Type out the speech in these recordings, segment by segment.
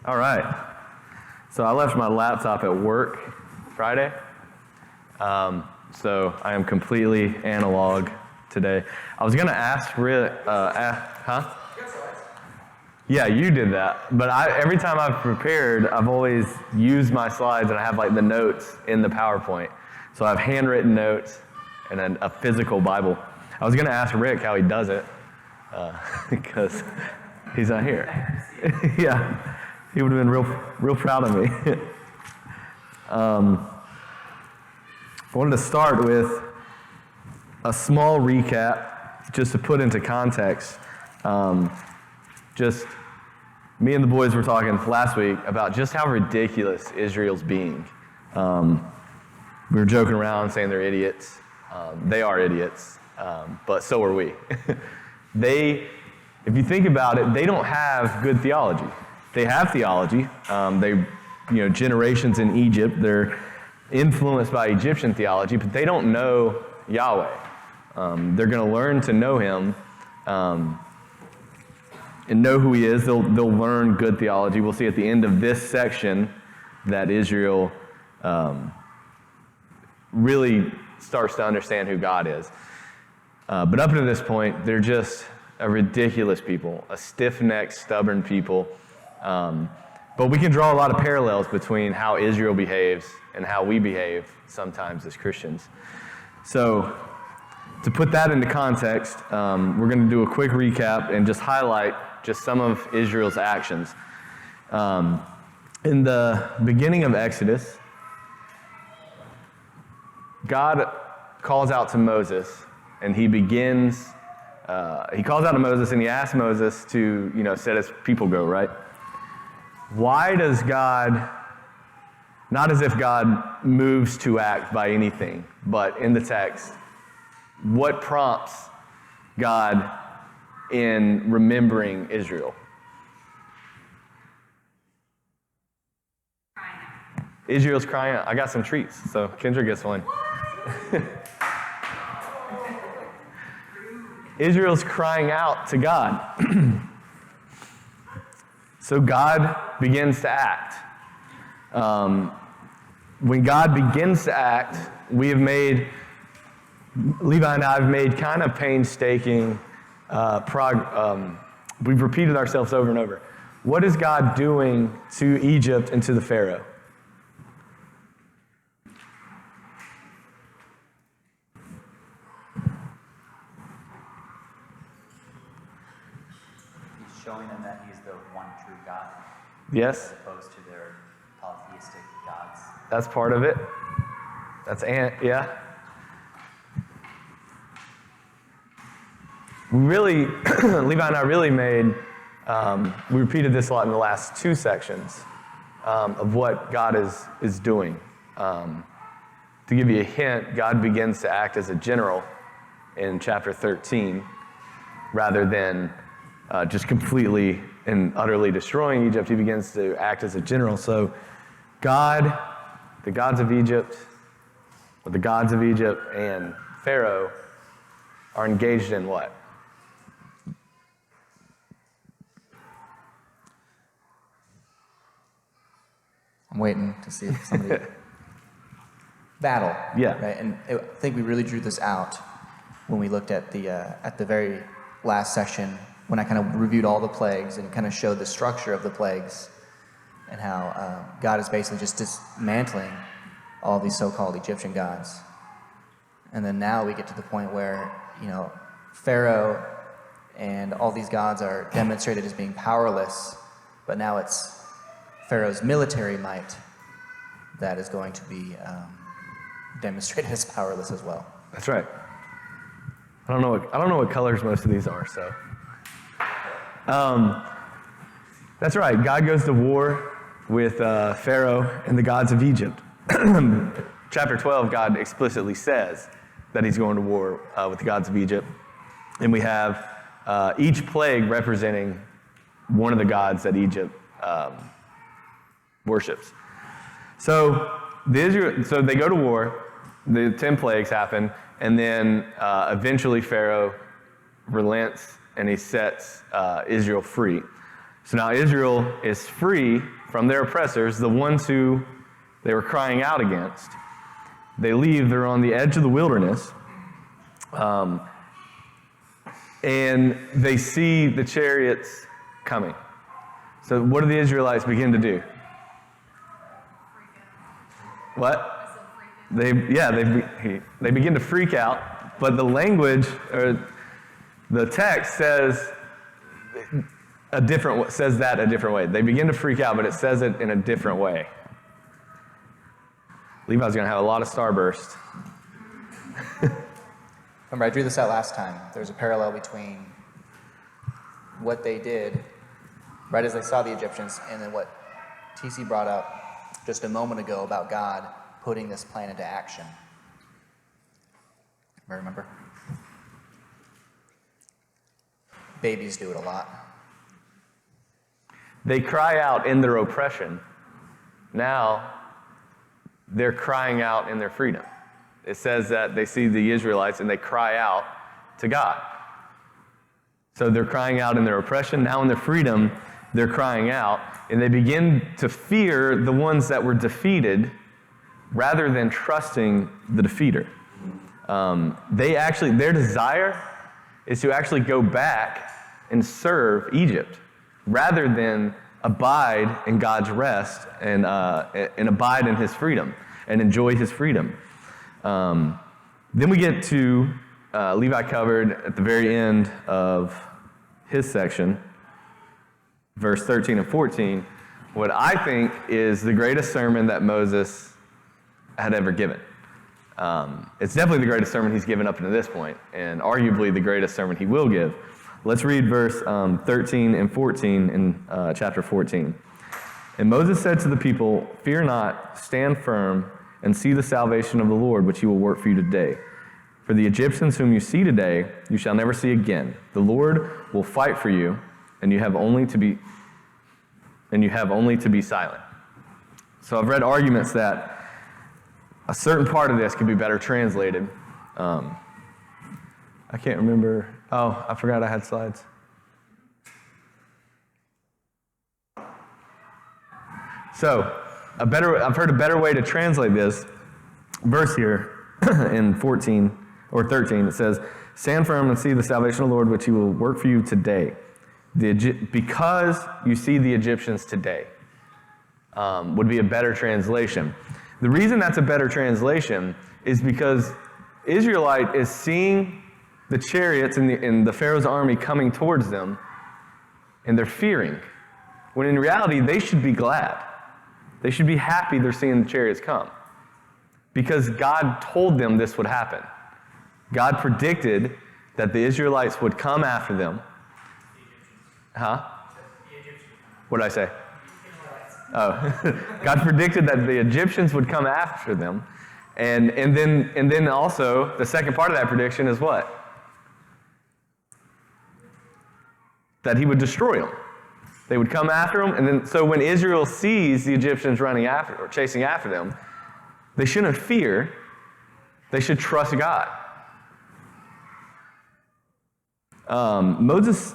All right. So I left my laptop at work Friday. So I am completely analog today. I was going to ask Rick, Yeah, you did that. But every time I've prepared, I've always used my slides and I have like the notes in the PowerPoint. So I have handwritten notes and then a physical Bible. I was going to ask Rick how he does it because he's not here. Yeah. He would have been real proud of me. I wanted to start with a small recap, just to put into context. Just me and the boys were talking last week about just how ridiculous Israel's being. We were joking around saying they're idiots. They are idiots, but so are we. If you think about it, they don't have good theology. They have theology. Generations in Egypt, they're influenced by Egyptian theology, but they don't know Yahweh. They're going to learn to know Him and know who He is. They'll learn good theology. We'll see at the end of this section that Israel really starts to understand who God is. But up to this point, they're just a ridiculous people, a stiff-necked, stubborn people. But we can draw a lot of parallels between how Israel behaves and how we behave sometimes as Christians. So to put that into context, we're going to do a quick recap and just highlight just some of Israel's actions. In the beginning of Exodus, God calls out to Moses, and he calls out to Moses and he asks Moses to, set his people go, right? Why does God, not as if God moves to act by anything, but in the text, what prompts God in remembering Israel? Israel's crying out. I got some treats, so Kendra gets one. Israel's crying out to God. So God begins to act. When God begins to act, Levi and I have made kind of painstaking we've repeated ourselves over and over. What is God doing to Egypt and to the Pharaoh? Showing them that He's the one true God. Yes. As opposed to their polytheistic gods. That's part of it. Yeah. Levi and I really made, we repeated this a lot in the last two sections of what God is doing. To give you a hint, God begins to act as a general in chapter 13 rather than just completely and utterly destroying Egypt. He begins to act as a general. So God, the gods of Egypt, and Pharaoh are engaged in what? I'm waiting to see if somebody... Battle. Yeah. Right? And I think we really drew this out when we looked at the very last section, when I kind of reviewed all the plagues and kind of showed the structure of the plagues and how God is basically just dismantling all these so-called Egyptian gods. And then now we get to the point where, Pharaoh and all these gods are demonstrated as being powerless, but now it's Pharaoh's military might that is going to be demonstrated as powerless as well. That's right. I don't know what colors most of these are, so. That's right. God goes to war with Pharaoh and the gods of Egypt. Chapter 12, God explicitly says that He's going to war with the gods of Egypt. And we have each plague representing one of the gods that Egypt worships. So they go to war. The 10 plagues happen, and then eventually Pharaoh relents and he sets Israel free. So now Israel is free from their oppressors, the ones who they were crying out against. They leave, they're on the edge of the wilderness, and they see the chariots coming. So what do the Israelites begin to do? What? They begin to freak out, but the language or the text says that a different way. They begin to freak out, but it says it in a different way. Levi's going to have a lot of starburst. Remember, I drew this out last time. There's a parallel between what they did right as they saw the Egyptians and then what TC brought up just a moment ago about God putting this plan into action. Remember? Babies do it a lot. They cry out in their oppression. Now, they're crying out in their freedom. It says that they see the Israelites and they cry out to God. So they're crying out in their oppression. Now in their freedom, they're crying out, and they begin to fear the ones that were defeated rather than trusting the defeater. Their desire is to actually go back and serve Egypt rather than abide in God's rest and abide in his freedom and enjoy his freedom. Then we get to Levi covered at the very end of his section, verse 13 and 14, what I think is the greatest sermon that Moses had ever given. It's definitely the greatest sermon he's given up to this point, and arguably the greatest sermon he will give. Let's read verse 13 and 14 in chapter 14. And Moses said to the people, "Fear not, stand firm, and see the salvation of the Lord, which he will work for you today. For the Egyptians whom you see today, you shall never see again. The Lord will fight for you, and you have only to be silent." So I've read arguments that a certain part of this could be better translated. I can't remember. Oh, I forgot I had slides. So, I've heard a better way to translate this verse here in 14 or 13. It says, "Stand firm and see the salvation of the Lord, which he will work for you today." Because you see the Egyptians today would be a better translation. The reason that's a better translation is because Israelite is seeing the chariots in the Pharaoh's army coming towards them, and they're fearing. When in reality, they should be glad. They should be happy they're seeing the chariots come. Because God told them this would happen. God predicted that the Israelites would come after them. Huh? What did I say? Oh, God predicted that the Egyptians would come after them. And then also, the second part of that prediction is what? That he would destroy them. They would come after them, and then so when Israel sees the Egyptians running after or chasing after them, they shouldn't fear. They should trust God. Moses.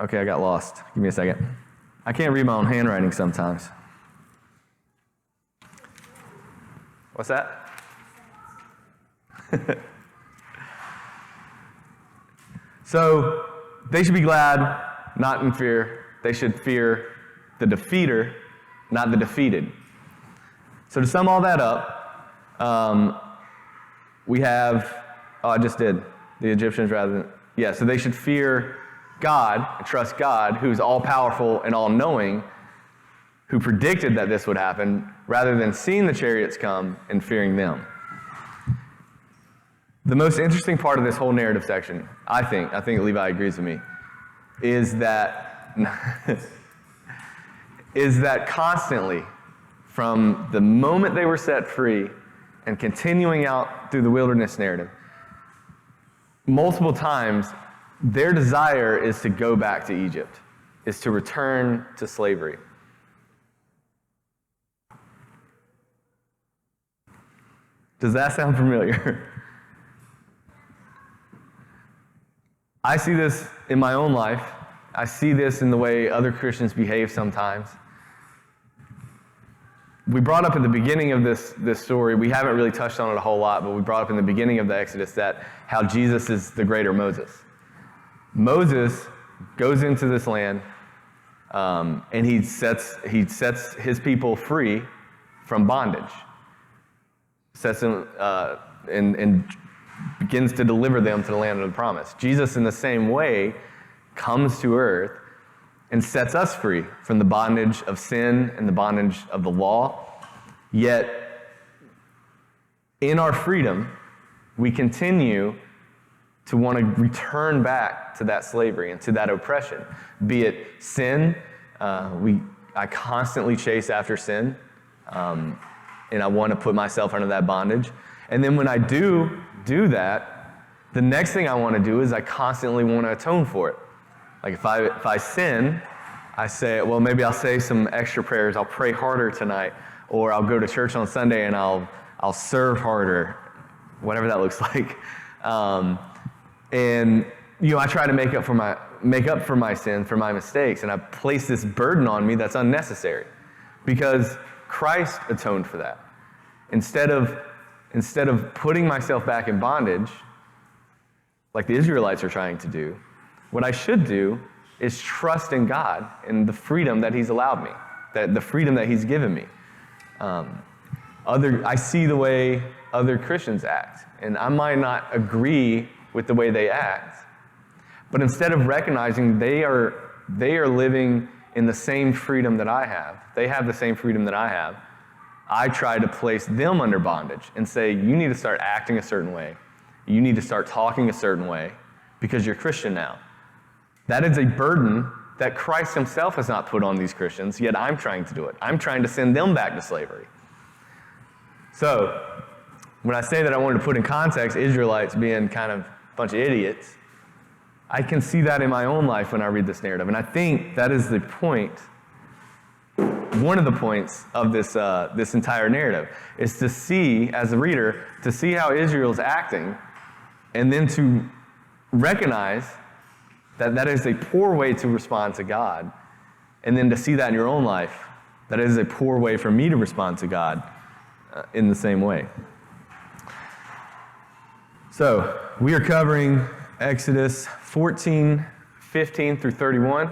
Okay, I got lost. Give me a second. I can't read my own handwriting sometimes. What's that? So they should be glad, not in fear. They should fear the defeater, not the defeated. So to sum all that up, we have, I just did, the Egyptians rather than, so they should fear God and trust God, who's all-powerful and all-knowing, who predicted that this would happen, rather than seeing the chariots come and fearing them. The most interesting part of this whole narrative section, I think Levi agrees with me, is that constantly, from the moment they were set free and continuing out through the wilderness narrative, multiple times, their desire is to go back to Egypt, is to return to slavery. Does that sound familiar? I see this in my own life I see this in the way other Christians behave sometimes. We brought up at the beginning of this story, we haven't really touched on it a whole lot, but we brought up in the beginning of the Exodus that how Jesus is the greater Moses. Moses goes into this land, and he sets his people free from bondage. Sets them and begins to deliver them to the land of the promise. Jesus, in the same way, comes to earth and sets us free from the bondage of sin and the bondage of the law. Yet, in our freedom, we continue to want to return back to that slavery and to that oppression. Be it sin, I constantly chase after sin, and I want to put myself under that bondage. And then when I do that, the next thing I want to do is I constantly want to atone for it. Like if I sin, I say, well, maybe I'll say some extra prayers. I'll pray harder tonight, or I'll go to church on Sunday and I'll serve harder, whatever that looks like. And I try to make up for my sin, for my mistakes, and I place this burden on me that's unnecessary, because Christ atoned for that. Instead of putting myself back in bondage, like the Israelites are trying to do, what I should do is trust in God and the freedom that He's allowed me, the freedom that He's given me. I see the way other Christians act, and I might not agree with the way they act, but instead of recognizing they are living in the same freedom that I have, they have the same freedom that I have, I try to place them under bondage and say, you need to start acting a certain way. You need to start talking a certain way because you're Christian now. That is a burden that Christ Himself has not put on these Christians, yet I'm trying to do it. I'm trying to send them back to slavery. So, when I say that I wanted to put in context Israelites being kind of a bunch of idiots, I can see that in my own life when I read this narrative. And I think that is the point, one of the points of this entire narrative, is to see, as a reader, to see how Israel's acting, and then to recognize that is a poor way to respond to God, and then to see that in your own life, that is a poor way for me to respond to God in the same way. So, we are covering Exodus 14, 15 through 31.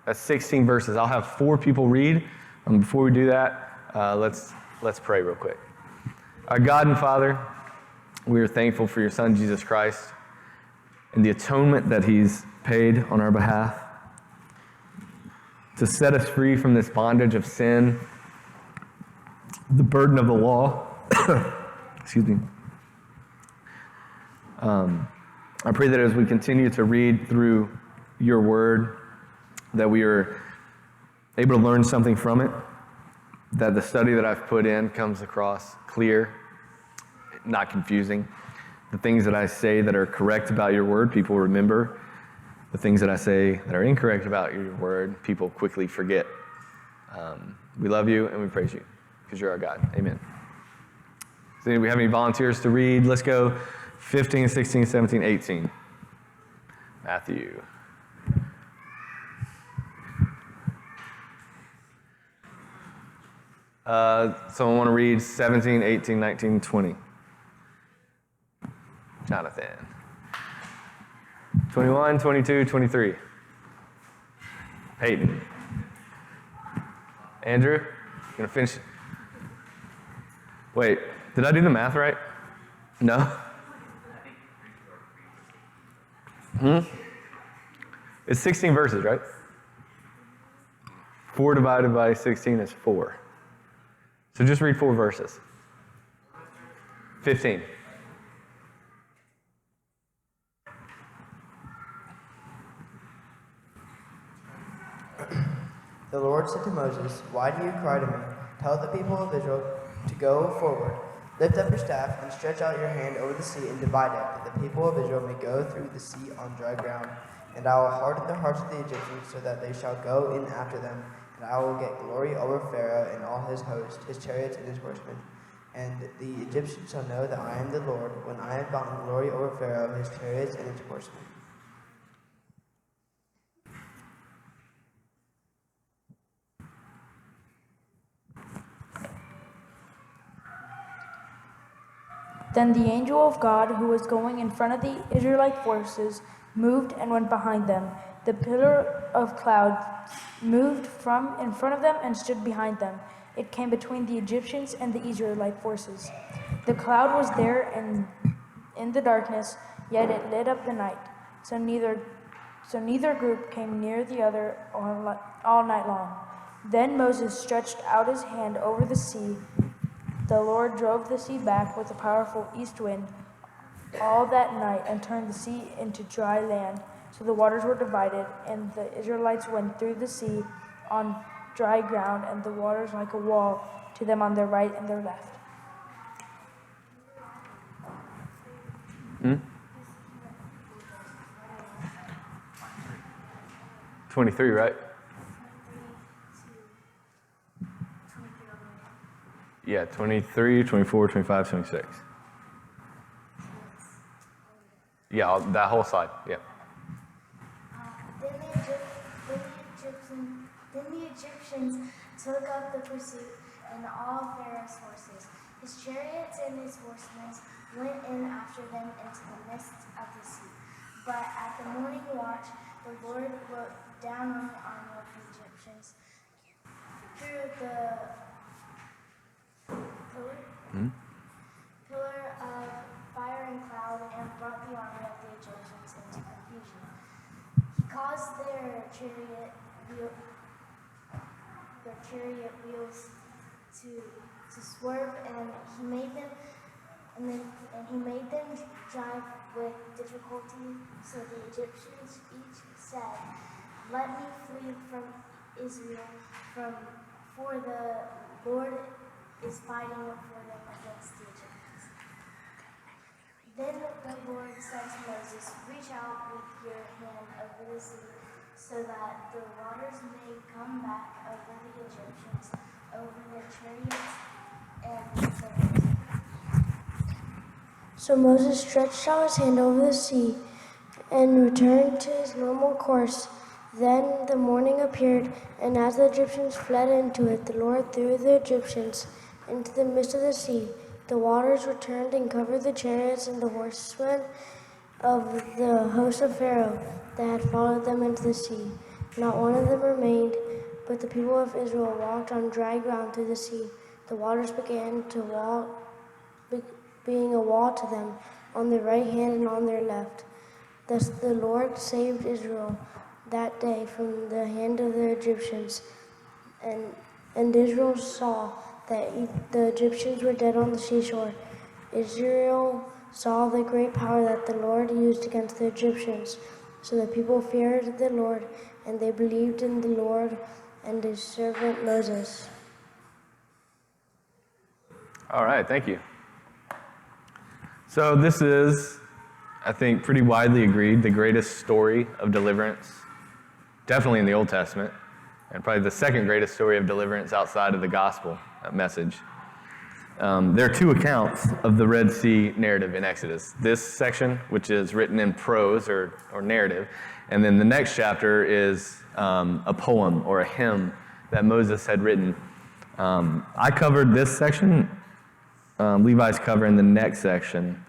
That's 16 verses. I'll have 4 people read. Before we do that, let's pray real quick. Our God and Father, we are thankful for your Son, Jesus Christ, and the atonement that He's paid on our behalf to set us free from this bondage of sin, the burden of the law. Excuse me. I pray that as we continue to read through your word, that we are able to learn something from it, that the study that I've put in comes across clear, not confusing. The things that I say that are correct about your word, people remember. The things that I say that are incorrect about your word, people quickly forget. We love you and we praise you because you're our God. Amen. So do we have any volunteers to read? Let's go 15, 16, 17, 18. Matthew. Someone want to read 17, 18, 19, 20? Jonathan. 21, 22, 23. Peyton. Andrew, you gonna finish? Wait, did I do the math right? No? It's 16 verses, right? 4 divided by 16 is 4. So just read 4 verses. 15. The Lord said to Moses, "Why do you cry to me? Tell the people of Israel to go forward. Lift up your staff and stretch out your hand over the sea and divide it, that the people of Israel may go through the sea on dry ground. And I will harden the hearts of the Egyptians so that they shall go in after them. And I will get glory over Pharaoh and all his host, his chariots and his horsemen. And the Egyptians shall know that I am the Lord, when I have gotten glory over Pharaoh, his chariots and his horsemen." Then the angel of God, who was going in front of the Israelite forces, moved and went behind them. The pillar of cloud moved from in front of them and stood behind them. It came between the Egyptians and the Israelite forces. The cloud was there and in the darkness, yet it lit up the night. So neither group came near the other all night long. Then Moses stretched out his hand over the sea. The Lord drove the sea back with a powerful east wind all that night and turned the sea into dry land. So the waters were divided, and the Israelites went through the sea on dry ground, and the waters like a wall to them on their right and their left. 23, right? Yeah, 23, 24, 25, 26. Yeah, that whole side, yeah. Then the Egyptians took up the pursuit, and all Pharaoh's horses, his chariots and his horsemen, went in after them into the midst of the sea. But at the morning watch, the Lord wrote down on the army of the Egyptians through the pillar of fire and cloud, and brought the army of the Egyptians into confusion. He caused their chariot wheels to swerve, and he made them drive with difficulty. So the Egyptians each said, "Let me flee from Israel, for the Lord is fighting for them against the Egyptians." Then the Lord said to Moses, "Reach out with your hand over the sea, so that the waters may come back over the Egyptians, over their chariots and their horses." So Moses stretched out his hand over the sea and returned to his normal course. Then the morning appeared, and as the Egyptians fled into it, the Lord threw the Egyptians into the midst of the sea. The waters returned and covered the chariots and the horsemen of the host of Pharaoh that had followed them into the sea. Not one of them remained, but the people of Israel walked on dry ground through the sea. The waters began to being a wall to them on their right hand and on their left. Thus the Lord saved Israel that day from the hand of the Egyptians, and Israel saw that the Egyptians were dead on the seashore. Israel saw the great power that the Lord used against the Egyptians. So the people feared the Lord, and they believed in the Lord and his servant Moses. All right, thank you. So this is, I think, pretty widely agreed, the greatest story of deliverance, definitely in the Old Testament, and probably the second greatest story of deliverance outside of the gospel message. There are two accounts of the Red Sea narrative in Exodus. This section, which is written in prose or narrative, and then the next chapter is a poem or a hymn that Moses had written. I covered this section. Levi's covering the next section.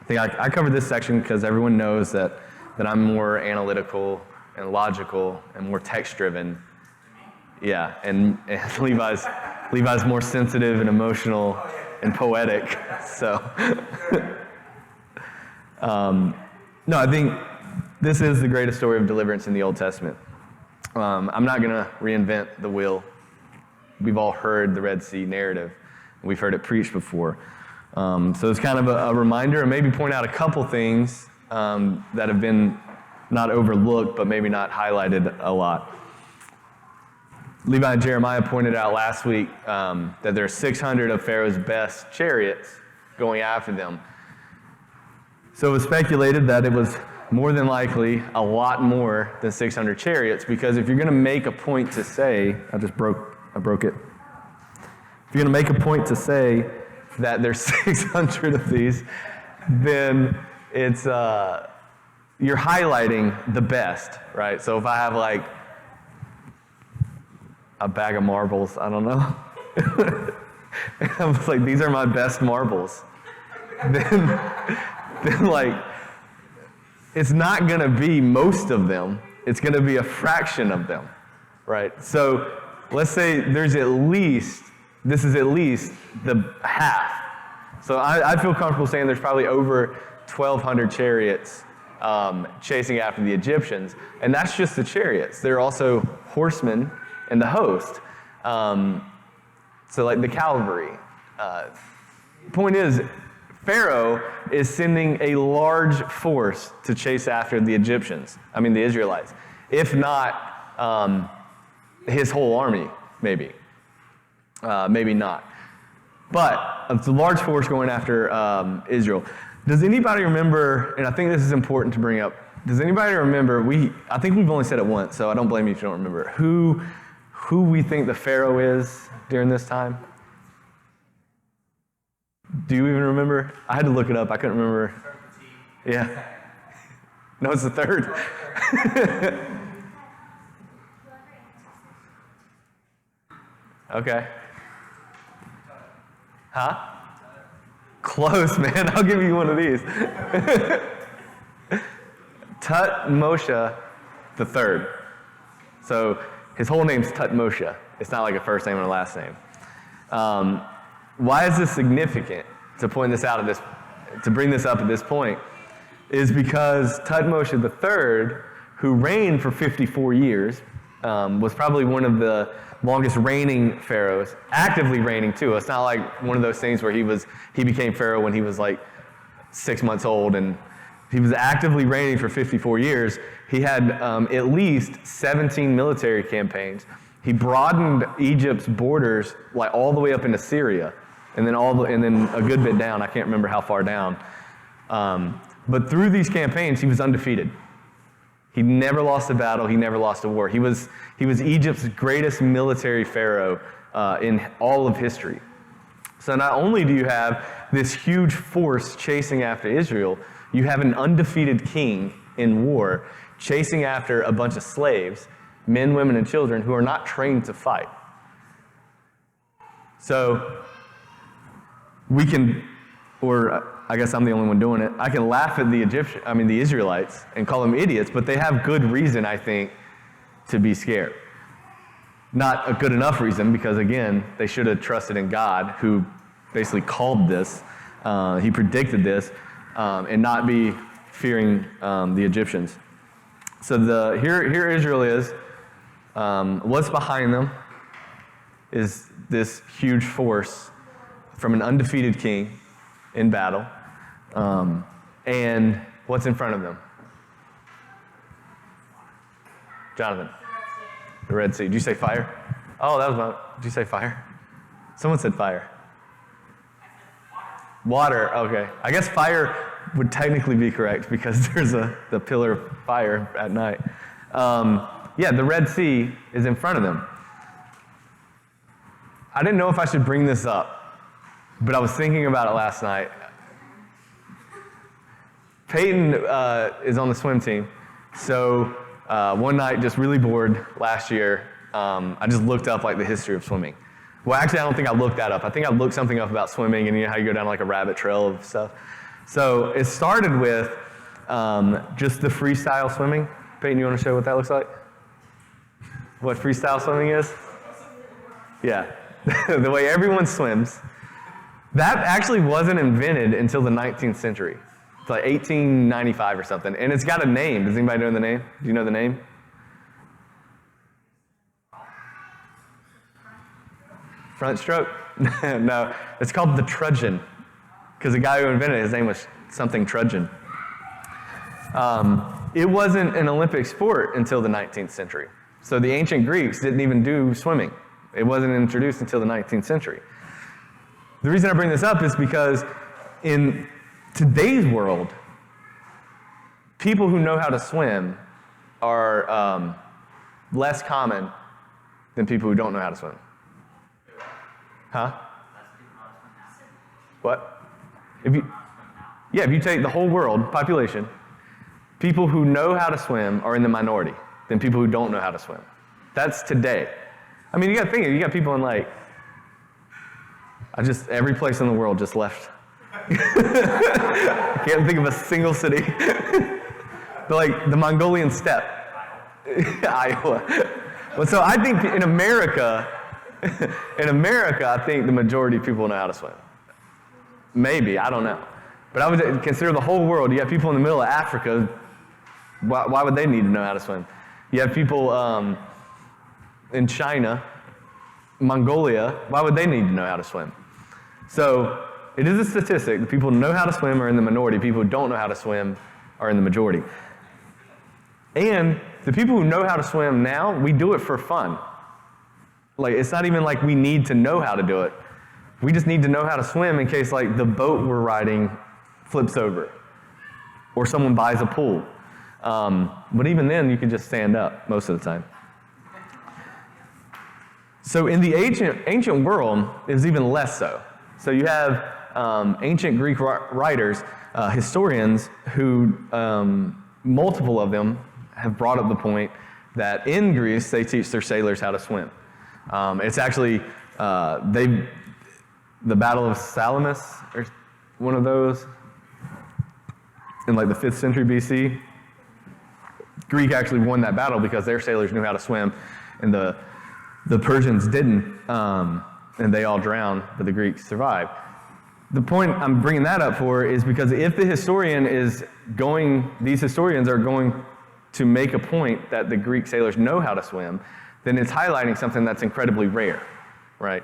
I think I covered this section because everyone knows that I'm more analytical and logical and more text-driven. Yeah, and Levi's more sensitive and emotional and poetic. So, no, I think this is the greatest story of deliverance in the Old Testament. I'm not going to reinvent the wheel. We've all heard the Red Sea narrative. We've heard it preached before. So it's kind of a reminder, and maybe point out a couple things that have been not overlooked, but maybe not highlighted a lot. Levi and Jeremiah pointed out last week that there are 600 of Pharaoh's best chariots going after them. So it was speculated that it was more than likely a lot more than 600 chariots, because if you're going to make a point to say, I broke it. If you're going to make a point to say that there's 600 of these, then it's you're highlighting the best, right? So if I have like a bag of marbles, I don't know. And I was like, these are my best marbles. then like, it's not going to be most of them. It's going to be a fraction of them, right? So let's say this is at least the half. So I feel comfortable saying there's probably over 1,200 chariots chasing after the Egyptians. And that's just the chariots. There are also horsemen in the host. So like the cavalry. Point is, Pharaoh is sending a large force to chase after the the Israelites. If not, his whole army, maybe. Maybe not. But it's a large force going after Israel. Does anybody remember, and I think this is important to bring up, does anybody remember, I think we've only said it once, so I don't blame you if you don't remember, who we think the Pharaoh is during this time? Do you even remember? I had to look it up. I couldn't remember. Yeah. No, it's the third. Okay. Huh? Close, man. I'll give you one of these. Tutmosha the third. So his whole name's Tutmosha. It's not like a first name and a last name. Why is this significant to point this out to bring this up at this point? Is because Tutmosha III, who reigned for 54 years, was probably one of the longest reigning pharaohs, actively reigning too. It's not like one of those things where he became pharaoh when he was like 6 months old, and he was actively reigning for 54 years. He had at least 17 military campaigns. He broadened Egypt's borders like all the way up into Syria, and then a good bit down. I can't remember how far down. But through these campaigns, he was undefeated. He never lost a battle. He never lost a war. He was Egypt's greatest military pharaoh in all of history. So not only do you have this huge force chasing after Israel, you have an undefeated king in war chasing after a bunch of slaves, men, women, and children who are not trained to fight. So we can, or I guess I'm the only one doing it, I can laugh at the Israelites and call them idiots, but they have good reason, I think, to be scared. Not a good enough reason, because again, they should have trusted in God, who basically called this, he predicted this, and not be fearing the Egyptians. So here Israel is. What's behind them is this huge force from an undefeated king in battle. And what's in front of them? Jonathan. The Red Sea. Did you say fire? Oh, did you say fire? Someone said fire. Water, okay. I guess fire would technically be correct because there's the pillar of fire at night. Yeah, the Red Sea is in front of them. I didn't know if I should bring this up, but I was thinking about it last night. Peyton is on the swim team, so one night, just really bored last year, I just looked up like the history of swimming. Well, actually, I don't think I looked that up. I think I looked something up about swimming, and you know how you go down like a rabbit trail of stuff. So it started with just the freestyle swimming. Peyton, you want to show what that looks like? What freestyle swimming is? Yeah, the way everyone swims. That actually wasn't invented until the 19th century. It's like 1895 or something. And it's got a name. Does anybody know the name? Do you know the name? Front stroke? No, it's called the trudgeon. Because the guy who invented it, his name was something Trudgeon. It wasn't an Olympic sport until the 19th century. So the ancient Greeks didn't even do swimming. It wasn't introduced until the 19th century. The reason I bring this up is because in today's world, people who know how to swim are less common than people who don't know how to swim. Huh? What? If you take the whole world population, people who know how to swim are in the minority than people who don't know how to swim. That's today. I mean, you got to think, you got people in every place in the world just left Can't think of a single city. But like the Mongolian steppe. Iowa. Well, so I think in America, I think the majority of people know how to swim. Maybe, I don't know. But I would consider the whole world. You have people in the middle of Africa. Why would they need to know how to swim? You have people in China, Mongolia. Why would they need to know how to swim? So it is a statistic. The people who know how to swim are in the minority. People who don't know how to swim are in the majority. And the people who know how to swim now, we do it for fun. Like, it's not even like we need to know how to do it. We just need to know how to swim in case, like, the boat we're riding flips over or someone buys a pool. But even then, you can just stand up most of the time. So in the ancient world, it was even less so. So you have ancient Greek writers, historians, who multiple of them have brought up the point that in Greece, they teach their sailors how to swim. It's actually, the Battle of Salamis, or one of those, in like the 5th century BC. Greek actually won that battle because their sailors knew how to swim, and the Persians didn't, and they all drowned, but the Greeks survived. The point I'm bringing that up for is because if these historians are going to make a point that the Greek sailors know how to swim, then it's highlighting something that's incredibly rare, right?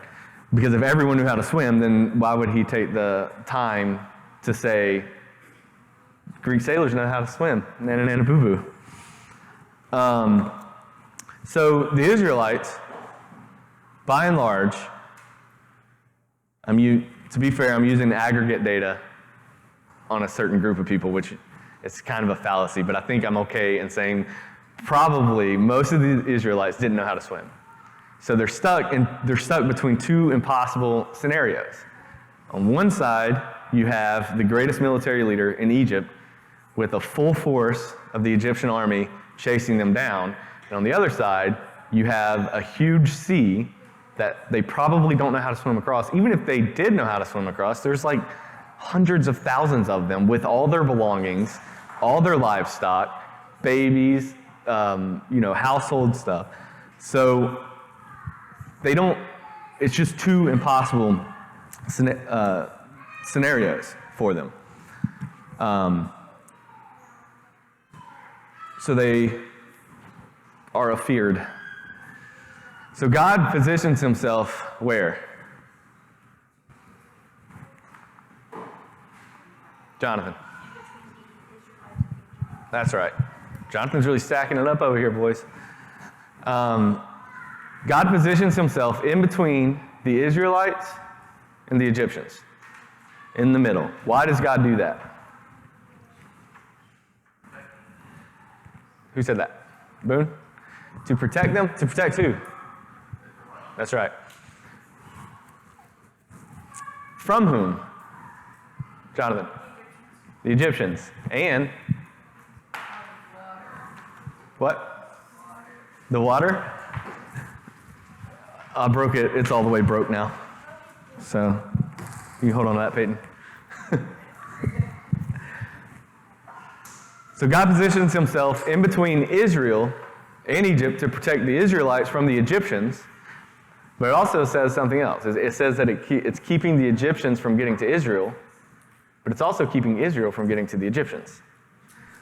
Because if everyone knew how to swim, then why would he take the time to say, Greek sailors know how to swim, nana nana boo boo. So the Israelites, by and large, to be fair, I'm using aggregate data on a certain group of people, which is kind of a fallacy, but I think I'm okay in saying probably most of the Israelites didn't know how to swim. So they're stuck between two impossible scenarios. On one side, you have the greatest military leader in Egypt with a full force of the Egyptian army chasing them down. And on the other side, you have a huge sea that they probably don't know how to swim across. Even if they did know how to swim across, there's like hundreds of thousands of them with all their belongings, all their livestock, babies, household stuff. So it's just two impossible scenarios for them. So they are afeared. So God positions himself where? Jonathan. That's right. Jonathan's really stacking it up over here, boys. God positions himself in between the Israelites and the Egyptians, in the middle. Why does God do that? Who said that? Boone? To protect them? To protect who? That's right. From whom? Jonathan. The Egyptians. And what? The water? I broke it. It's all the way broke now. So you hold on to that, Peyton. So God positions himself in between Israel and Egypt to protect the Israelites from the Egyptians. But it also says something else. It says that it's keeping the Egyptians from getting to Israel, but it's also keeping Israel from getting to the Egyptians.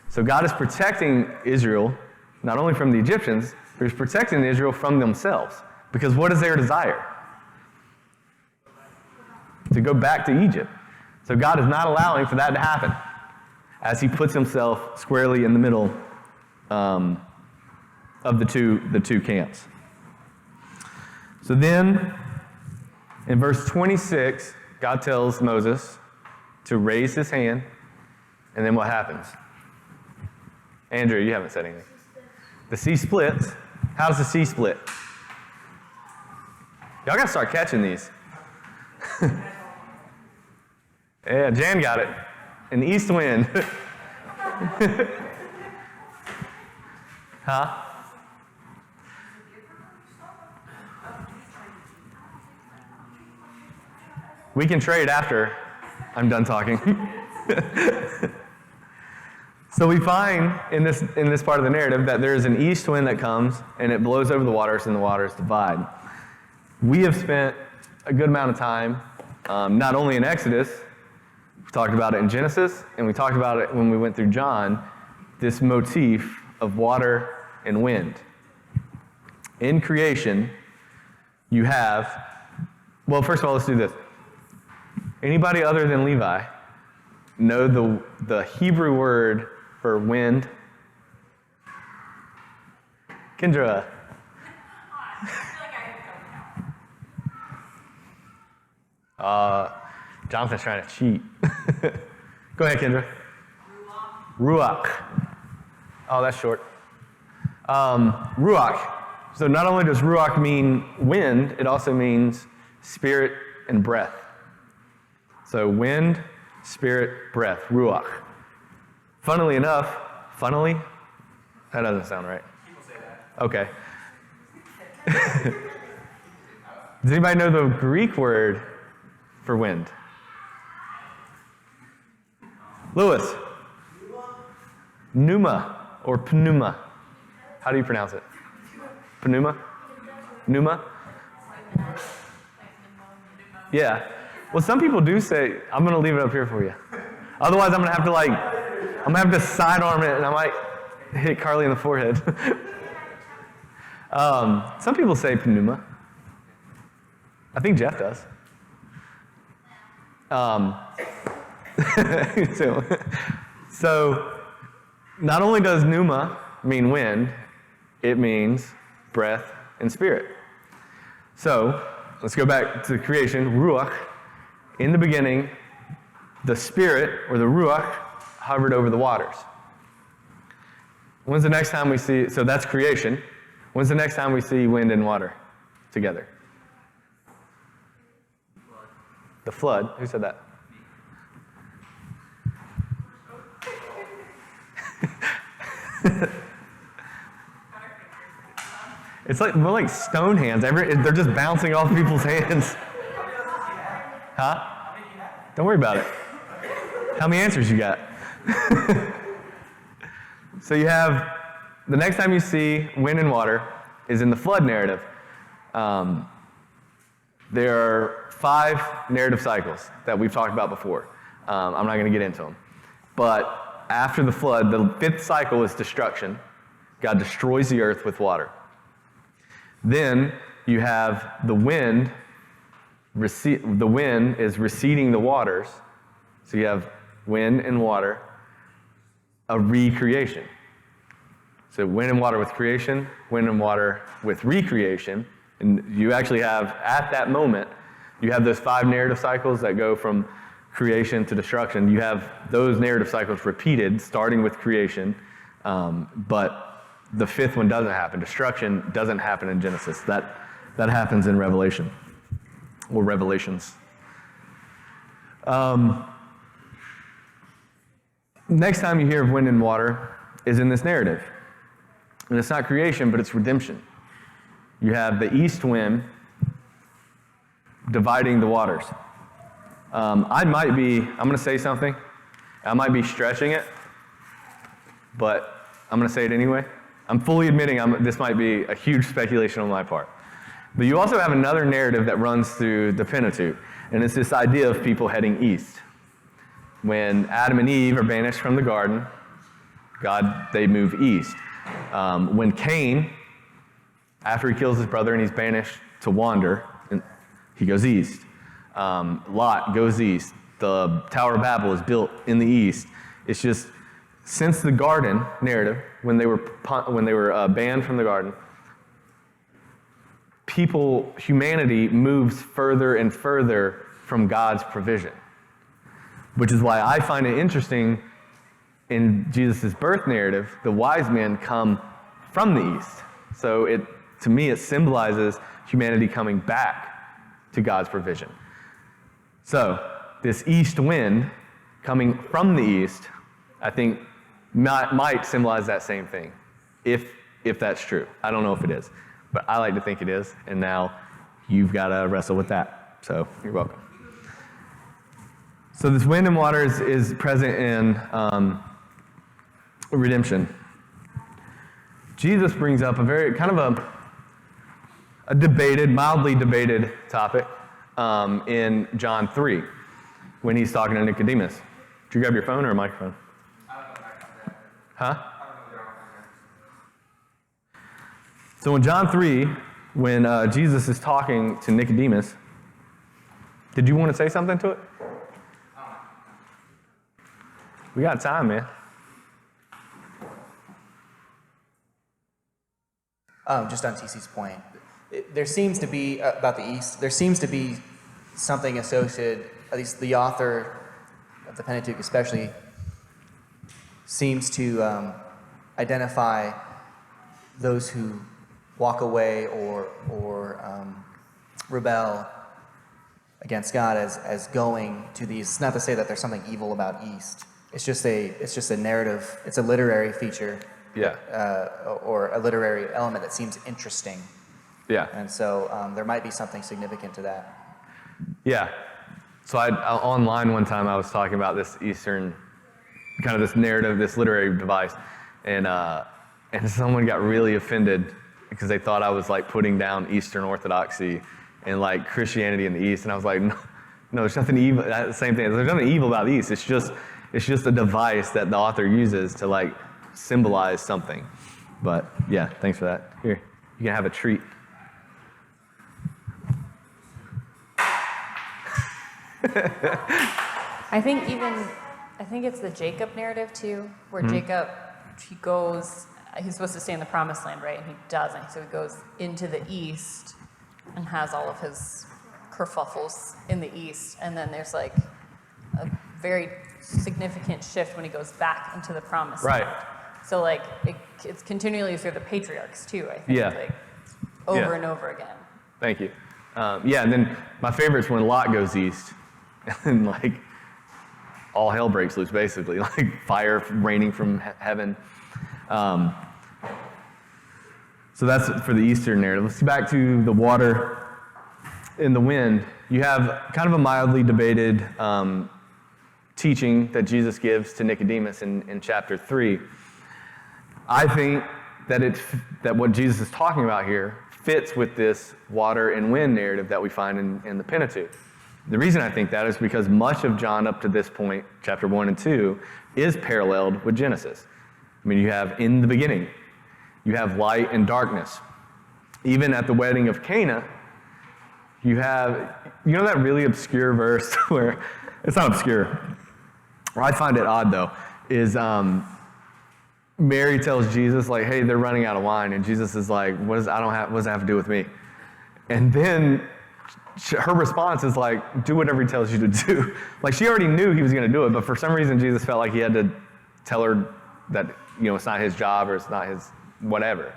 So God is protecting Israel, not only from the Egyptians, but he's protecting Israel from themselves. Because what is their desire? To go back to Egypt. So God is not allowing for that to happen, as he puts himself squarely in the middle of the two camps. So then, in verse 26, God tells Moses to raise his hand, and then what happens? Andrew, you haven't said anything. The sea splits. How does the sea split? Y'all got to start catching these. Yeah, Jan got it. An east wind. Huh? We can trade after. I'm done talking. So we find in this part of the narrative that there is an east wind that comes and it blows over the waters and the waters divide. We have spent a good amount of time, not only in Exodus, we talked about it in Genesis, and we talked about it when we went through John, this motif of water and wind. In creation, you have, well, first of all, let's do this. Anybody other than Levi know the Hebrew word for wind? Kendra. Jonathan's trying to cheat. Go ahead, Kendra. Ruach. Oh, that's short. Ruach. So not only does ruach mean wind, it also means spirit and breath. So wind, spirit, breath, ruach. Funnily enough, that doesn't sound right. People say that. Okay. Does anybody know the Greek word for wind? Lewis. Pneuma or pneuma. How do you pronounce it? Pneuma? Pneuma? Yeah. Well, some people do say, I'm going to leave it up here for you. Otherwise, I'm going to have to sidearm it and I might hit Carly in the forehead. Some people say pneuma. I think Jeff does. So, not only does pneuma mean wind, it means breath and spirit. So, let's go back to creation. Ruach. In the beginning, the spirit, or the ruach, hovered over the waters. When's the next time we see, so that's creation. When's the next time we see wind and water together? The flood. Who said that? It's like more like stone hands. They're just bouncing off people's hands. Huh? Don't worry about it. How many answers you got? So you have, the next time you see wind and water is in the flood narrative. There are 5 narrative cycles that we've talked about before. I'm not going to get into them. But after the flood, the 5th cycle is destruction. God destroys the earth with water. Then you have the wind. The wind is receding the waters. So you have wind and water, a recreation. So wind and water with creation, wind and water with recreation. And you actually have, at that moment, you have those 5 narrative cycles that go from creation to destruction. You have those narrative cycles repeated, starting with creation, but the 5th one doesn't happen. Destruction doesn't happen in Genesis. That happens in Revelation, or Revelations. Next time you hear of wind and water is in this narrative. And it's not creation, but it's redemption. You have the east wind dividing the waters. I'm going to say something. I might be stretching it, but I'm going to say it anyway. I'm fully admitting this might be a huge speculation on my part. But you also have another narrative that runs through the Pentateuch, and it's this idea of people heading east. When Adam and Eve are banished from the garden, they move east. When Cain, after he kills his brother and he's banished to wander, he goes east. Lot goes east. The Tower of Babel is built in the east. It's just, since the garden narrative, when they were banned from the garden, humanity moves further and further from God's provision. Which is why I find it interesting in Jesus' birth narrative, the wise men come from the east. So to me, it symbolizes humanity coming back to God's provision. So this east wind coming from the east, I think might symbolize that same thing, if that's true. I don't know if it is, but I like to think it is, and now you've got to wrestle with that. So you're welcome. So this wind and water is present in redemption. Jesus brings up a very kind of a debated, mildly debated topic in John 3 when he's talking to Nicodemus. Did you grab your phone or a microphone? Huh? So in John 3, when Jesus is talking to Nicodemus, did you want to say something to it? We got time, man. Just on TC's point, there seems to be, about the East, there seems to be something associated, at least the author of the Pentateuch especially, seems to identify those who walk away or rebel against God as going to these. It's not to say that there's something evil about East. It's just a narrative. It's a literary feature. Yeah. Or a literary element that seems interesting. Yeah. And so there might be something significant to that. Yeah. So online one time I was talking about this Eastern, kind of this narrative, this literary device, and someone got really offended because they thought I was like putting down Eastern Orthodoxy and like Christianity in the East, and I was like, no, there's nothing evil. That's the same thing. There's nothing evil about the East. It's just a device that the author uses to like symbolize something. But yeah, thanks for that. Here, you can have a treat. I think it's the Jacob narrative too, where Jacob, he's supposed to stay in the promised land, right? And he doesn't. So he goes into the east and has all of his kerfuffles in the east. And then there's like a very significant shift when he goes back into the promised land. Right. So like it's continually through the patriarchs too, I think. Yeah. Like over Yeah. and over again. Thank you. Yeah, and then my favorite is when Lot goes east, and like all hell breaks loose, basically, like fire raining from heaven. So that's for the Eastern narrative. Let's get back to the water and the wind. You have kind of a mildly debated teaching that Jesus gives to Nicodemus in chapter 3. I think that what Jesus is talking about here fits with this water and wind narrative that we find in the Pentateuch. The reason I think that is because much of John up to this point, chapter 1 and 2, is paralleled with Genesis. I mean, you have in the beginning, you have light and darkness. Even at the wedding of Cana, you have, you know that really obscure verse where, it's not obscure, I find it odd though, is Mary tells Jesus, like, hey, they're running out of wine. And Jesus is like, what does that have to do with me? And then her response is like, do whatever he tells you to do. Like, she already knew he was going to do it, but for some reason Jesus felt like he had to tell her that, it's not his job or it's not his whatever.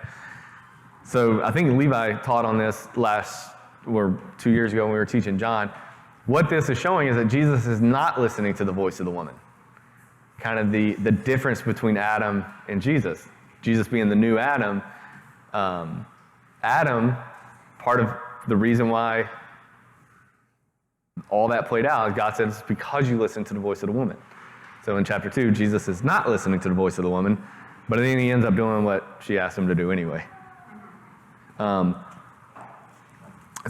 So I think Levi taught on this 2 years ago when we were teaching John. What this is showing is that Jesus is not listening to the voice of the woman. Kind of the difference between Adam and Jesus. Jesus being the new Adam. Adam, part of the reason why all that played out is God said it's because you listen to the voice of the woman. So in chapter 2, Jesus is not listening to the voice of the woman, but then he ends up doing what she asked him to do anyway. So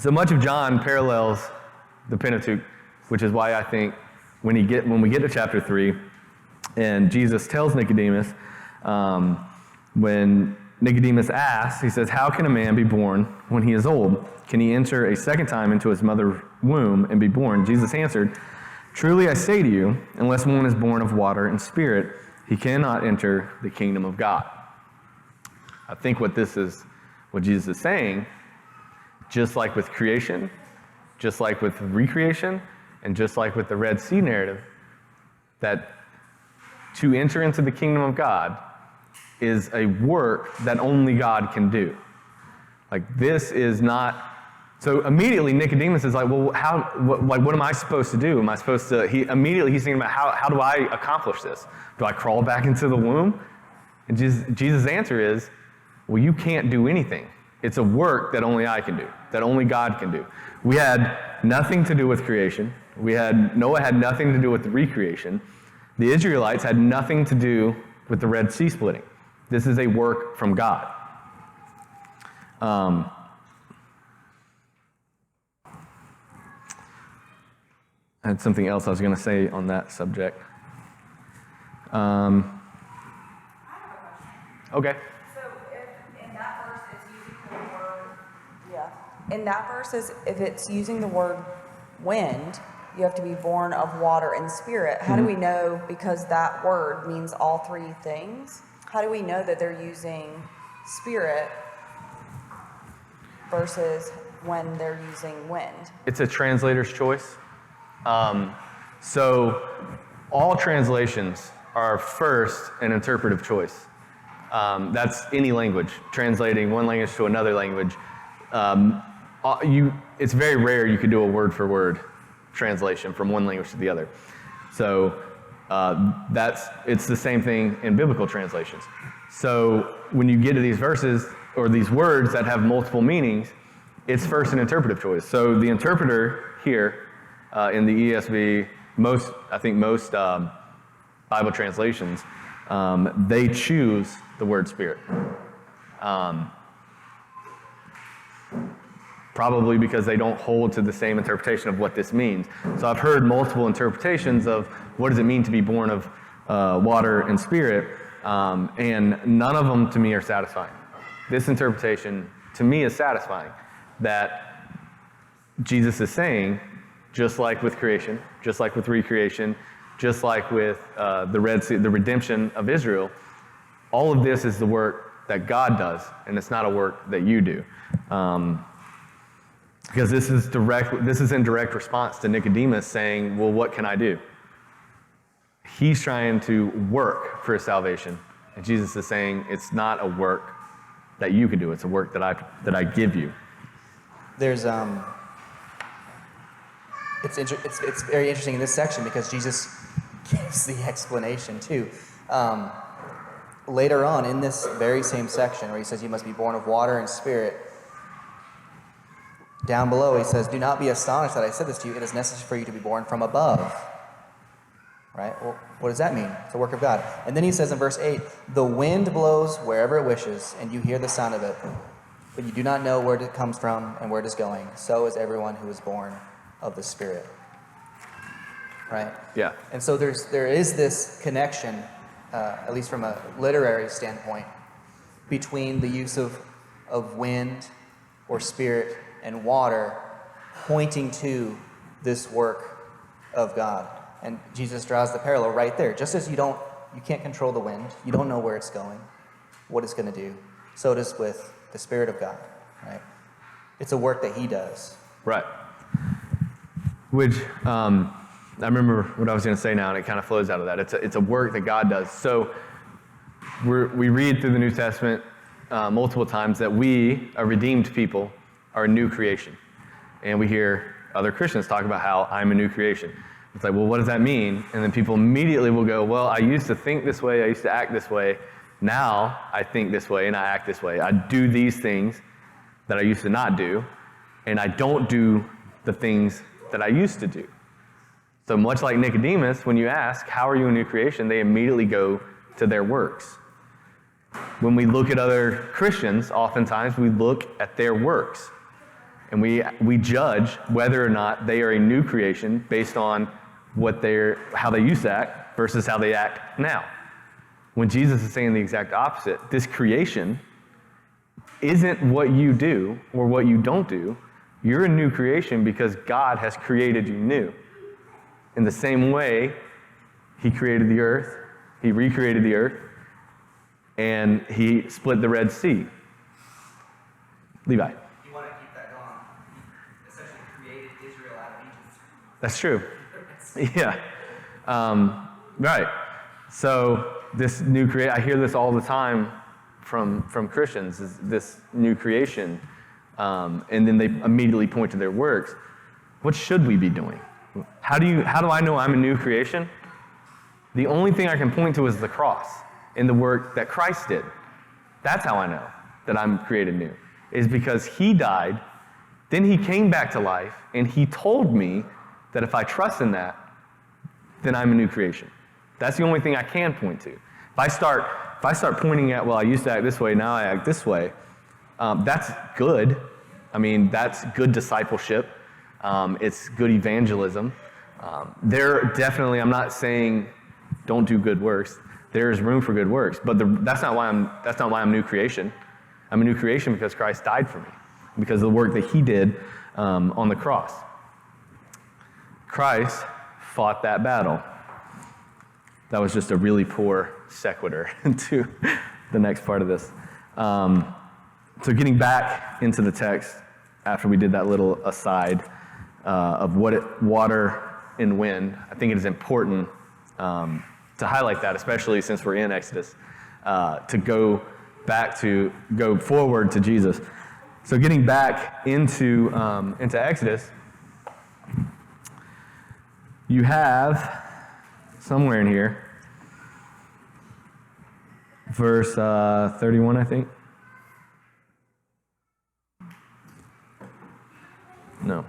much of John parallels the Pentateuch, which is why I think when we get to chapter 3, and Jesus tells Nicodemus, when Nicodemus asks, he says, how can a man be born when he is old? Can he enter a second time into his mother's womb and be born? Jesus answered, truly I say to you, unless one is born of water and spirit, he cannot enter the kingdom of God. I think what Jesus is saying, just like with creation, just like with recreation, and just like with the Red Sea narrative, that to enter into the kingdom of God is a work that only God can do. Like, this is not. So immediately Nicodemus is like, well, what am I supposed to do? He's thinking about how do I accomplish this? Do I crawl back into the womb? And Jesus' answer is, well, you can't do anything. It's a work that only I can do, that only God can do. We had nothing to do with creation. Noah had nothing to do with the recreation. The Israelites had nothing to do with the Red Sea splitting. This is a work from God. I had something else I was going to say on that subject. Okay. So if in that verse it's using the word, in that verse if it's using the word wind, you have to be born of water and spirit. How do we know, because that word means all three things, how do we know that they're using spirit versus when they're using wind? It's a translator's choice. So all translations are first an interpretive choice. That's any language, translating one language to another language. It's very rare you could do a word-for-word translation from one language to the other. So it's the same thing in biblical translations. So when you get to these verses or these words that have multiple meanings, it's first an interpretive choice. So the interpreter here in the ESV, most Bible translations, they choose the word spirit. Probably because they don't hold to the same interpretation of what this means. So I've heard multiple interpretations of what does it mean to be born of water and spirit, and none of them to me are satisfying. This interpretation to me is satisfying, that Jesus is saying, just like with creation, just like with recreation, just like with the Red Sea, the redemption of Israel, all of this is the work that God does, and it's not a work that you do. Because this is in direct response to Nicodemus saying, well, what can I do? He's trying to work for his salvation. And Jesus is saying, it's not a work that you can do, it's a work that I give you. There's it's very interesting in this section because Jesus gives the explanation too. Later on in this very same section where he says you must be born of water and spirit, down below he says, do not be astonished that I said this to you. It is necessary for you to be born from above. Right? Well, what does that mean? It's the work of God. And then he says in verse 8, the wind blows wherever it wishes, and you hear the sound of it, but you do not know where it comes from and where it is going. So is everyone who is born of the Spirit. Right? Yeah. And so there is this connection, at least from a literary standpoint, between the use of wind or spirit and water pointing to this work of God. And Jesus draws the parallel right there. Just as you can't control the wind, you don't know where it's going, what it's going to do. So it is with the Spirit of God, right? It's a work that he does. Right. Which, I remember what I was going to say now, and it kind of flows out of that. It's a work that God does. So we read through the New Testament multiple times that we, a redeemed people, are a new creation. And we hear other Christians talk about how I'm a new creation. It's like, well, what does that mean? And then people immediately will go, well, I used to think this way, I used to act this way. Now I think this way and I act this way. I do these things that I used to not do, and I don't do the things that I used to do. So much like Nicodemus, when you ask, how are you a new creation? They immediately go to their works. When we look at other Christians, oftentimes we look at their works. And we judge whether or not they are a new creation based on how they used to act versus how they act now. When Jesus is saying the exact opposite, this creation isn't what you do or what you don't do. You're a new creation because God has created you new. In the same way, he created the earth, he recreated the earth, and he split the Red Sea. Levi. You want to keep that going. He essentially created Israel out of Egypt. That's true. Yeah. Right. So this new I hear this all the time from Christians, is this new creation. And then they immediately point to their works. What should we be doing? How do I know I'm a new creation? The only thing I can point to is the cross and the work that Christ did. That's how I know that I'm created new, is because he died, then he came back to life, and he told me that if I trust in that, then I'm a new creation. That's the only thing I can point to. If I start pointing at, well, I used to act this way, now I act this way, that's good. I mean, that's good discipleship. It's good evangelism. Definitely, I'm not saying don't do good works. There is room for good works, but that's not why I'm new creation. I'm a new creation because Christ died for me, because of the work that he did on the cross. Christ fought that battle. That was just a really poor sequitur to the next part of this. So getting back into the text, after we did that little aside of water and wind, I think it is important to highlight that, especially since we're in Exodus, to go forward to Jesus. So getting back into Exodus, you have somewhere in here, verse 31, I think. No.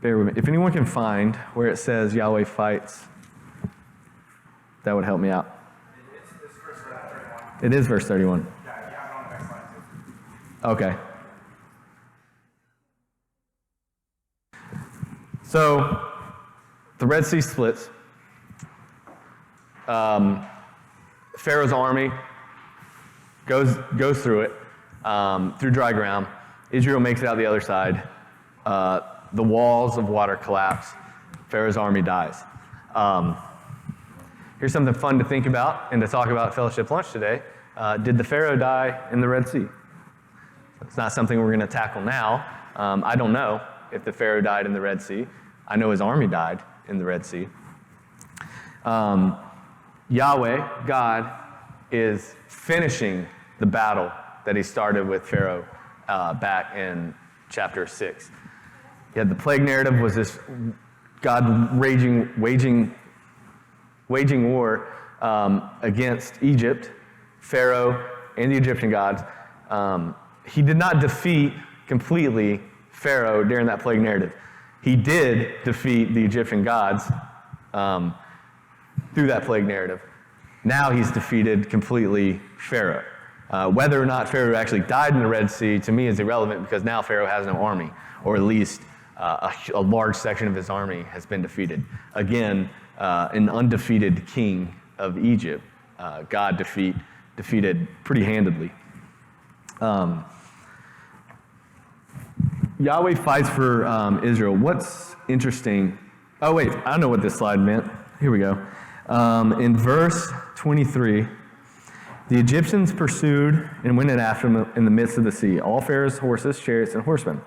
Bear with me. If anyone can find where it says Yahweh fights, that would help me out. It is verse 31. Okay. So, the Red Sea splits. Pharaoh's army goes through it, through dry ground. Israel makes it out the other side. The walls of water collapse. Pharaoh's army dies. Here's something fun to think about and to talk about at Fellowship Lunch today. Did the Pharaoh die in the Red Sea? It's not something we're going to tackle now. I don't know if the Pharaoh died in the Red Sea. I know his army died in the Red Sea. Yahweh, God, is finishing the battle that he started with Pharaoh back in chapter 6. You had the plague narrative was this God waging war against Egypt, Pharaoh, and the Egyptian gods. He did not defeat completely Pharaoh during that plague narrative. He did defeat the Egyptian gods through that plague narrative. Now he's defeated completely Pharaoh. Whether or not Pharaoh actually died in the Red Sea, to me, is irrelevant because now Pharaoh has no army, or at least a large section of his army has been defeated. Again, an undefeated king of Egypt, God defeated pretty handedly. Yahweh fights for Israel. What's interesting? Oh, wait, I know what this slide meant. Here we go. In verse 23, the Egyptians pursued and went in after them in the midst of the sea, all Pharaoh's horses, chariots, and horsemen.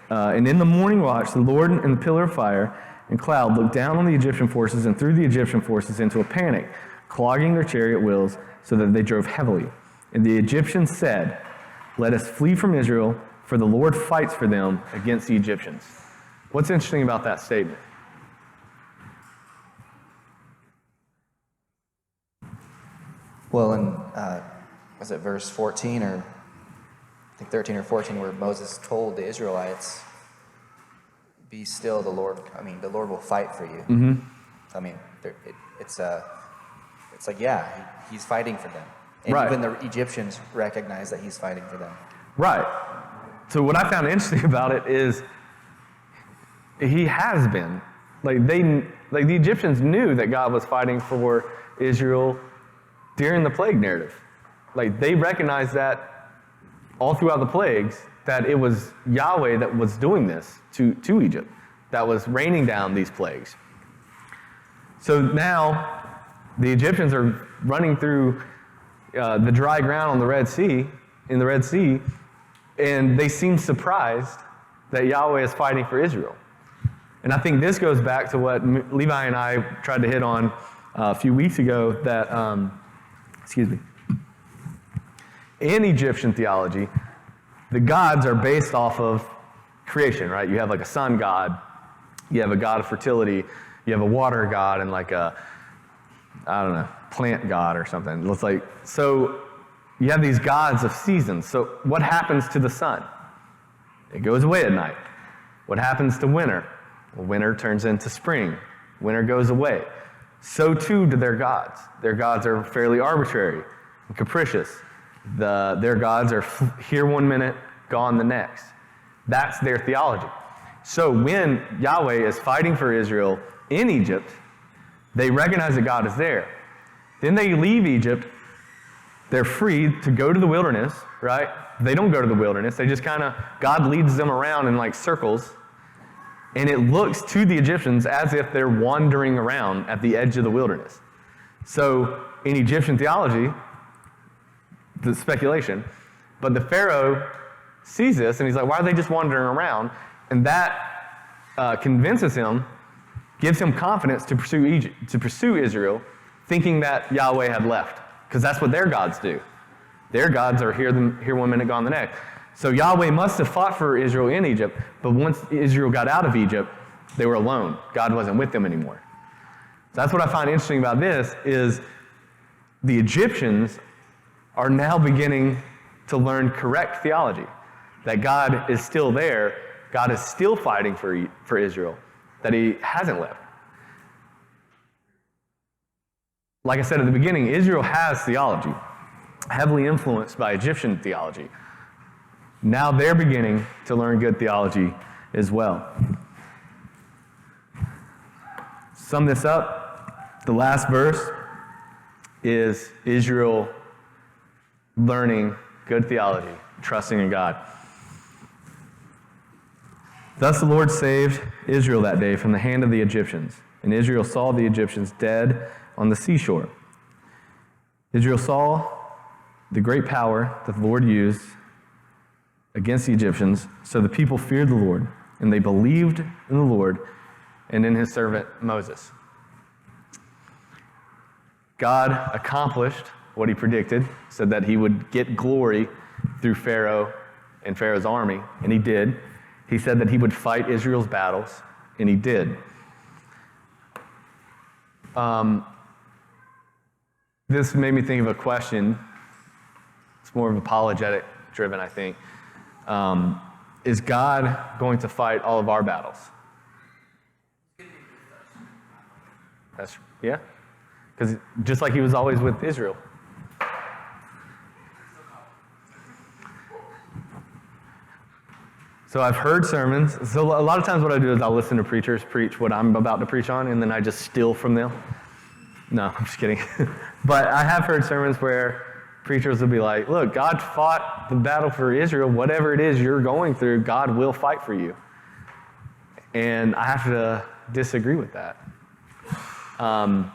And in the morning watch, the Lord in the pillar of fire and cloud looked down on the Egyptian forces and threw the Egyptian forces into a panic, clogging their chariot wheels so that they drove heavily. And the Egyptians said, "Let us flee from Israel, for the Lord fights for them against the Egyptians." What's interesting about that statement? Well, in, was it verse 14 or I think 13 or 14 where Moses told the Israelites, "Be still, the Lord will fight for you." Mm-hmm. I mean, it's like, yeah, he's fighting for them. And right. Even the Egyptians recognize that he's fighting for them. Right. So what I found interesting about it is he has been. Like the Egyptians knew that God was fighting for Israel during the plague narrative. Like they recognized that all throughout the plagues, that it was Yahweh that was doing this to Egypt, that was raining down these plagues. So now the Egyptians are running through the dry ground on the Red Sea, and they seem surprised that Yahweh is fighting for Israel. And I think this goes back to what Levi and I tried to hit on a few weeks ago, that, in Egyptian theology, the gods are based off of creation, right? You have like a sun god, you have a god of fertility, you have a water god, and like a, I don't know, plant god or something. It's like, so you have these gods of seasons. So what happens to the sun? It goes away at night. What happens to winter? Well, winter turns into spring. Winter goes away. So too do their gods. Their gods are fairly arbitrary and capricious. Their gods are here one minute, gone the next. That's their theology. So when Yahweh is fighting for Israel in Egypt, they recognize that God is there. Then they leave Egypt. They're free to go to the wilderness, right? They don't go to the wilderness. They just God leads them around in like circles. And it looks to the Egyptians as if they're wandering around at the edge of the wilderness. So in Egyptian theology, the speculation, but the Pharaoh sees this and he's like, why are they just wandering around? And that convinces him, gives him confidence to pursue Israel, thinking that Yahweh had left. Because that's what their gods do. Their gods are here 1 minute, gone the next. So Yahweh must have fought for Israel in Egypt, but once Israel got out of Egypt, they were alone. God wasn't with them anymore. So that's what I find interesting about this is the Egyptians are now beginning to learn correct theology. That God is still there, God is still fighting for Israel, that he hasn't left. Like I said at the beginning, Israel has theology, heavily influenced by Egyptian theology. Now they're beginning to learn good theology as well. Sum this up, the last verse is Israel learning good theology, trusting in God. Thus the Lord saved Israel that day from the hand of the Egyptians, and Israel saw the Egyptians dead on the seashore. Israel saw the great power that the Lord used against the Egyptians, so the people feared the Lord, and they believed in the Lord and in his servant Moses. God accomplished what he predicted, said that he would get glory through Pharaoh and Pharaoh's army, and he did. He said that he would fight Israel's battles, and he did. This made me think of a question. It's more of apologetic driven, I think. Is God going to fight all of our battles? Yeah? Because just like he was always with Israel. So I've heard sermons. So a lot of times what I do is I'll listen to preachers preach what I'm about to preach on, and then I just steal from them. No, I'm just kidding. But I have heard sermons where preachers will be like, look, God fought the battle for Israel. Whatever it is you're going through, God will fight for you. And I have to disagree with that. God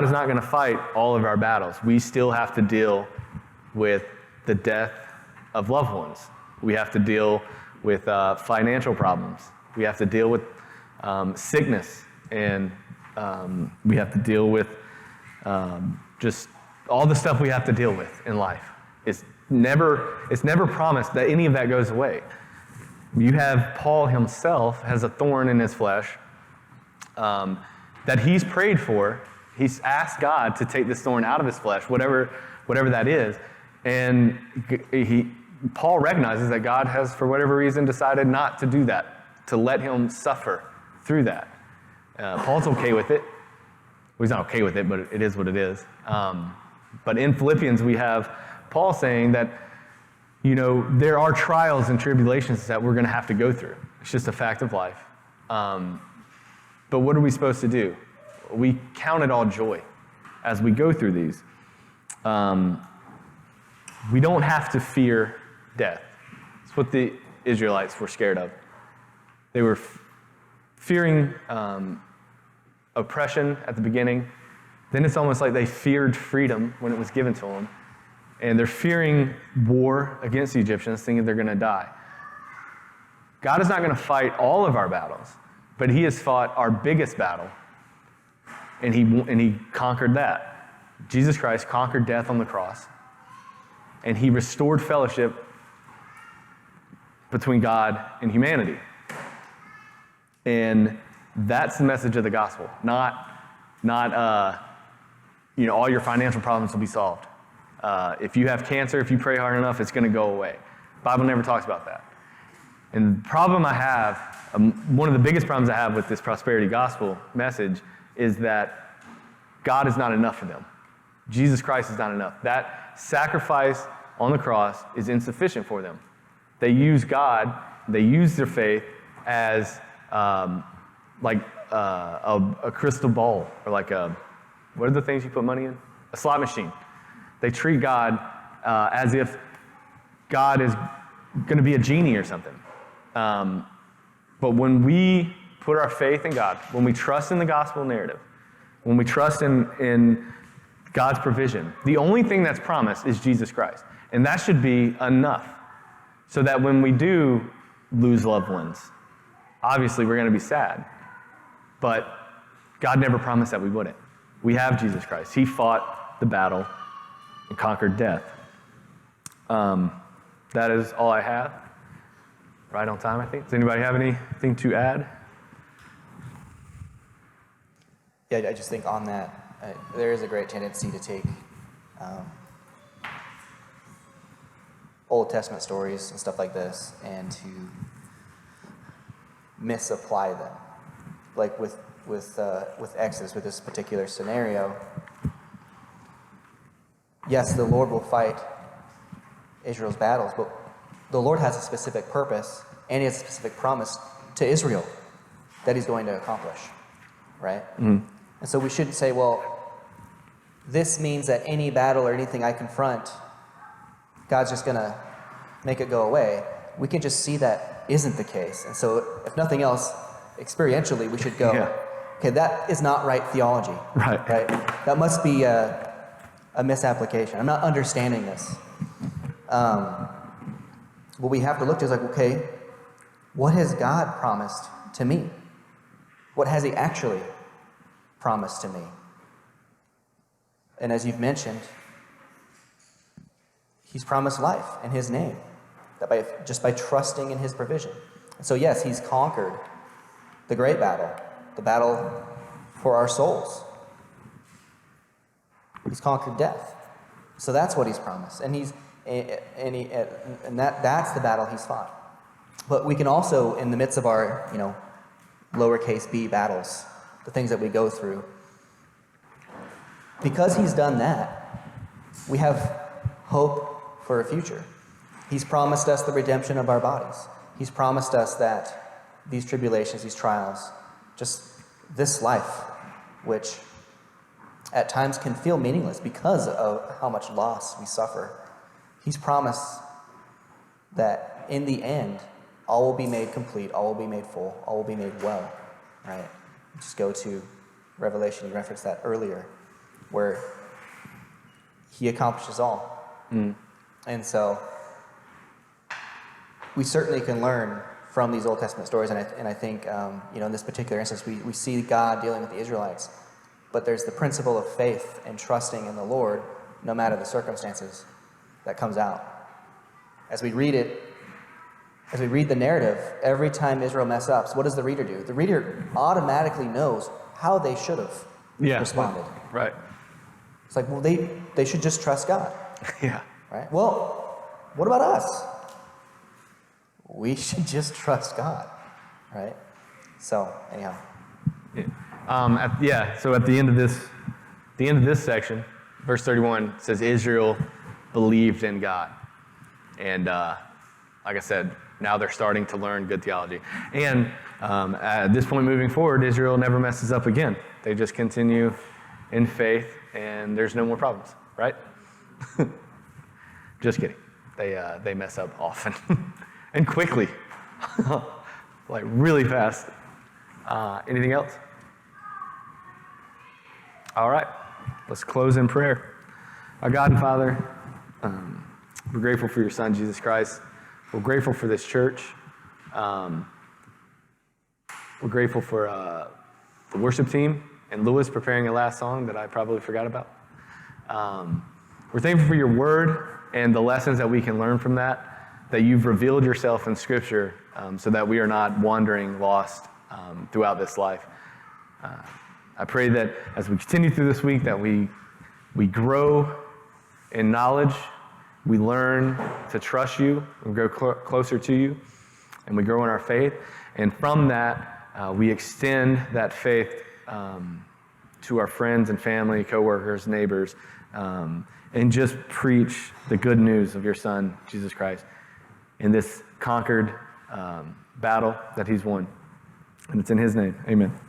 is not going to fight all of our battles. We still have to deal with the death of loved ones. We have to deal with financial problems. We have to deal with sickness, and we have to deal with just all the stuff we have to deal with in life. It's never promised that any of that goes away. You have Paul himself has a thorn in his flesh that he's prayed for. He's asked God to take this thorn out of his flesh, whatever that is, and Paul recognizes that God has, for whatever reason, decided not to do that, to let him suffer through that. Paul's okay with it. Well, he's not okay with it, but it is what it is. But in Philippians, we have Paul saying that, there are trials and tribulations that we're going to have to go through. It's just a fact of life. But what are we supposed to do? We count it all joy as we go through these. We don't have to fear death. It's what the Israelites were scared of. They were fearing oppression at the beginning. Then it's almost like they feared freedom when it was given to them. And they're fearing war against the Egyptians, thinking they're going to die. God is not going to fight all of our battles, but he has fought our biggest battle, and he conquered that. Jesus Christ conquered death on the cross, and he restored fellowship between God and humanity. And that's the message of the gospel. Not all your financial problems will be solved. if you have cancer, if you pray hard enough, it's going to go away. The Bible never talks about that. And the problem I have, one of the biggest problems I have with this prosperity gospel message is that God is not enough for them. Jesus Christ is not enough. That sacrifice on the cross is insufficient for them. They use God, they use their faith as a crystal ball, or like what are the things you put money in? A slot machine. They treat God as if God is going to be a genie or something. But when we put our faith in God, when we trust in the gospel narrative, when we trust in God's provision, the only thing that's promised is Jesus Christ. And that should be enough. So that when we do lose loved ones, obviously we're going to be sad. But God never promised that we wouldn't. We have Jesus Christ. He fought the battle and conquered death. That is all I have. Right on time, I think. Does anybody have anything to add? Yeah, I just think on that, there is a great tendency to take Old Testament stories and stuff like this and to misapply them. Like with Exodus, with this particular scenario, yes, the Lord will fight Israel's battles, but the Lord has a specific purpose and He has a specific promise to Israel that He's going to accomplish, right? Mm-hmm. And so we shouldn't say, well, this means that any battle or anything I confront, God's just going to make it go away. We can just see that isn't the case. And so if nothing else, experientially, we should go, okay, that is not right theology. Right. That must be a misapplication. I'm not understanding this. What we have to look to is like, okay, what has God promised to me? What has He actually promised to me? And as you've mentioned, He's promised life in His name, that just by trusting in His provision. And so yes, He's conquered the great battle, the battle for our souls. He's conquered death. So that's what He's promised. And that's the battle He's fought. But we can also, in the midst of our, lowercase b battles, the things that we go through, because He's done that, we have hope for a future. He's promised us the redemption of our bodies. He's promised us that these tribulations, these trials, just this life, which at times can feel meaningless because of how much loss we suffer. He's promised that in the end, all will be made complete, all will be made full, all will be made well, right? Just go to Revelation, you referenced that earlier, where He accomplishes all. And so we certainly can learn from these Old Testament stories, and I think, in this particular instance, we see God dealing with the Israelites, but there's the principle of faith and trusting in the Lord, no matter the circumstances, that comes out. As we read the narrative, every time Israel mess ups, what does the reader do? The reader automatically knows how they should have responded. Right. It's like, well, they should just trust God. Yeah. Right? Well, what about us? We should just trust God, right? So, anyhow. So at the end of this section, verse 31 says Israel believed in God. And like I said, now they're starting to learn good theology. And at this point moving forward, Israel never messes up again. They just continue in faith, and there's no more problems, right? Just kidding. They mess up often and quickly, like really fast. Anything else? All right, let's close in prayer. Our God and Father, we're grateful for your Son, Jesus Christ. We're grateful for this church. We're grateful for the worship team and Lewis preparing a last song that I probably forgot about. We're thankful for your word and the lessons that we can learn from that you've revealed yourself in Scripture so that we are not wandering lost throughout this life. I pray that as we continue through this week that we grow in knowledge. We learn to trust you. We grow closer to you, and we grow in our faith. And from that, we extend that faith to our friends and family, coworkers, neighbors, and just preach the good news of your Son, Jesus Christ, in this conquered battle that he's won. And it's in his name. Amen.